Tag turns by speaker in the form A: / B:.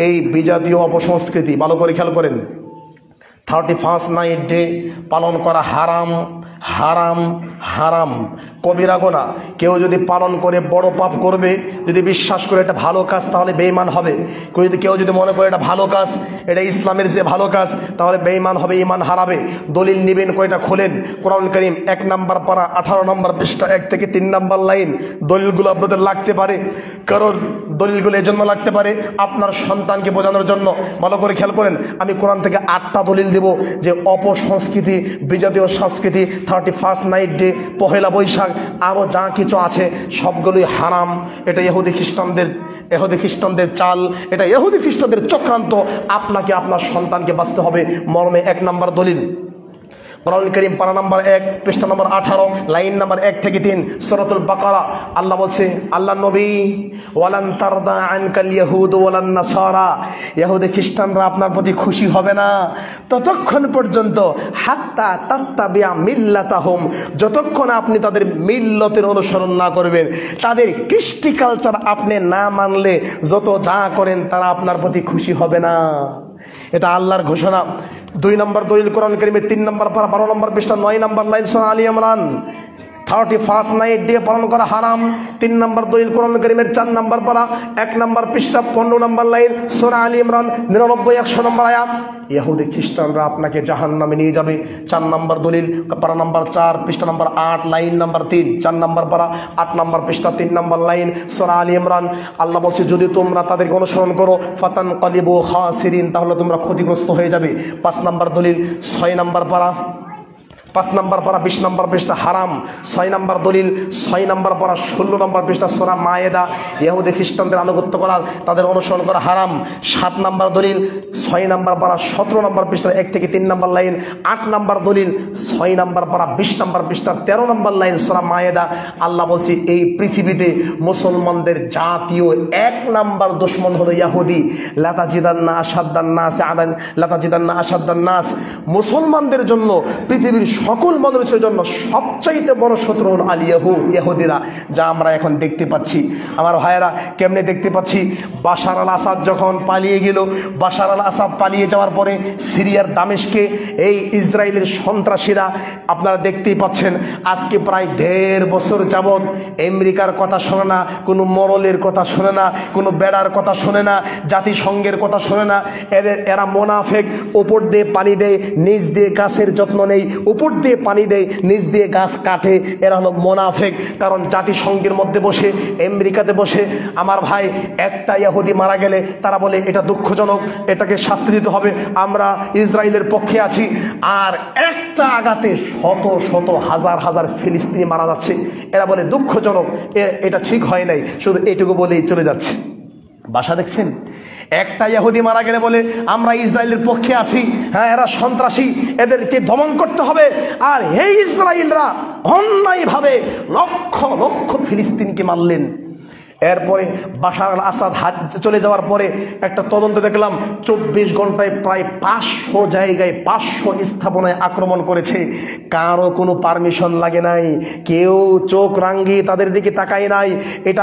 A: এই বিজাতীয় অপসংস্কৃতি ভালো করে খেয়াল করেন, 31st নাইট ডে পালন করা হারাম, হারাম, হারাম, কবিরা গুনাহ। কেউ যদি পালন করে বড় পাপ করবে, যদি বিশ্বাস করে এটা ভালো কাজ তাহলে বেঈমান হবে। কেউ যদি মনে করে এটা ভালো কাজ, এটা ইসলামের যে ভালো কাজ, তাহলে বেঈমান হবে, ঈমান হারাবে। দলিল নিবেন, কয়টা খোলেন কোরআন কারীম 1 নম্বর পারা 18 নম্বর পৃষ্ঠা 1 থেকে 3 নম্বর লাইন। দলিলগুলো আপনাদের লাগতে পারে, কারণ দলিলগুলো এজন্য লাগতে পারে আপনার সন্তানকে বোঝানোর জন্য। ভালো করে খেয়াল করেন, আমি কোরআন থেকে 8টা দলিল দেব যে অপসংস্কৃতি, বিজাতীয় সংস্কৃতি, 31st night day, Pohela Boishakh, আরও যা কিছু আছে সবগুলোই হারাম। এটা ইহুদি খ্রিস্টানদের চাল, এটা ইহুদি খ্রিস্টানদের চক্রান্ত। আপনাকে আপনার সন্তানকে বাঁচতে হবে মর্মে 1 নম্বর দলিল কোরআন কারীম পারা নম্বর 1 পৃষ্ঠা নম্বর 18 লাইন নম্বর 1 থেকে 3 সূরাতুল বাকারা। আল্লাহ বলছে, আল্লাহ নবী, ওয়ালান তারদা আনকাল ইয়াহুদ ওয়ালান নাসারা, ইহুদি খ্রিস্টানরা আপনার প্রতি খুশি হবে না ততক্ষণ পর্যন্ত, হাত্তা তাত্তাবিয়া মিল্লাতাহুম, যতক্ষণ আপনি তাদের মিল্লতের অনুসরণ না করবেন, তাদের কৃষ্টি কালচার আপনি না মানলে যত যা করেন তারা আপনার প্রতি খুশি হবে না। এটা আল্লাহর ঘোষণা। 2 নম্বর দলিল কোরআন কারীমের 3 নম্বর পারা 12 নম্বর পৃষ্ঠা 9 নম্বর লাইন সূরা আলী ইমরান। 31st নাইট ডে পালন করা হারাম। 3 নম্বর দলিল কোরআন কারীমের 4 নম্বর পারা 1 নম্বর পৃষ্ঠা 15 নম্বর লাইন সূরা আলী ইমরান 99-100 নম্বর আয়াত। ইহুদি খ্রিস্টানরা আপনাকে জাহান্নামে নিয়ে যাবে। 4 নম্বর দলিল পারা নম্বর 4 পৃষ্ঠা নম্বর 8 লাইন নম্বর 3, 4 নম্বর পারা 8 নম্বর পৃষ্ঠা 3 নম্বর লাইন সূরা আলী ইমরান। আল্লাহ বলছে, যদি তোমরা তাদেরকে অনুসরণ করো, ফাতানকালিবু খাসিরিন, তাহলে তোমরা ক্ষতিগ্রস্ত হয়ে যাবে। 5 নম্বর দলিল 6 নম্বর পারা 5 নম্বর পারা 20 নম্বর পৃষ্ঠা হারাম। 6 নম্বর দলিল 6 নম্বর পারা 16 নম্বর পৃষ্ঠা সূরা মায়েদা, ইহুদি খ্রিস্টানদের আনুগত্য করা, তাদের অনুসরণ করা হারাম। 7 নম্বর দলিল 6 নম্বর পারা 17 নম্বর পৃষ্ঠা 1 থেকে 3 নম্বর লাইন। 8 নম্বর দলিল 6 নম্বর পারা 20 নম্বর পৃষ্ঠা 13 নম্বর লাইন সূরা মায়েদা। আল্লাহ বলছে, এই পৃথিবীতে মুসলমানদের জাতীয় 1 নম্বর দুশমন হলো ইহুদি। লাতাজিদান্না আশাদ্দান নাস আদান, লাতাজিদান্না আশাদ্দান নাস, মুসলমানদের জন্য, পৃথিবীর সকল মানুষের জন্য সবচাইতে বড় শত্রু হল ইহুদিরা, যা আমরা এখন দেখতে পাচ্ছি। আমার ভাইয়েরা, কেমনে দেখতে পাচ্ছি? বাশার আল আসাদ যখন পালিয়ে গেল, বাশার আল আসাদ পালিয়ে যাওয়ার পরে সিরিয়ার দামেস্কে এই ইসরায়েলের সন্ত্রাসীরা, আপনারা দেখতেই পাচ্ছেন, আজকে প্রায় 1.5 বছর যাবৎ আমেরিকার কথা শোনে না, কোনো মরলের কথা শোনে না, কোনো বেড়ার কথা শোনে না, জাতিসংঘের কথা শোনে না। এরা মোনাফেক, উপর দিয়ে পানি দেয়, নিচ দিয়ে গাছের যত্ন নেই, উপর দিয়ে পানি দেয়, নিচ দিয়ে গাছ কাটে। এরা হলো মোনাফেক। কারণ জাতিসংঘের মধ্যে বসে, আমেরিকাতে বসে, আমার ভাই, একটা ইহুদি মারা গেলে তারা বলে এটা দুঃখজনক, এটাকে শাস্তি দিতে হবে, আমরা ইসরায়েলের পক্ষে আছি। আর একটা আঘাতে শত শত হাজার হাজার ফিলিস্তিনি মারা যাচ্ছে, এরা বলে দুঃখজনক, এটা ঠিক হয় নাই, শুধু এটুকু বলেই চলে যাচ্ছে। বাসা দেখছেন? একটা ইহুদি মারা গেলে বলে আমরা ইসরায়েলের পক্ষে আছি, হ্যাঁ এরা সন্ত্রাসী, এদেরকে দমন করতে হবে। আর এই ইসরায়েলরা অন্যায়ভাবে লক্ষ লক্ষ ফিলিস্তিনকে মারলেন। এরপরে বাশার আল আসাদ চলে যাওয়ার পরে একটা তদন্ত দেখলাম, 24 ঘন্টায় প্রায় 500 জায়গায়, 500 স্থাপনায় আক্রমণ করেছে। কারো কোনো পারমিশন লাগে নাই, কেউ চোখ রাঙিয়ে তাদের দিকে তাকায় নাই। এটা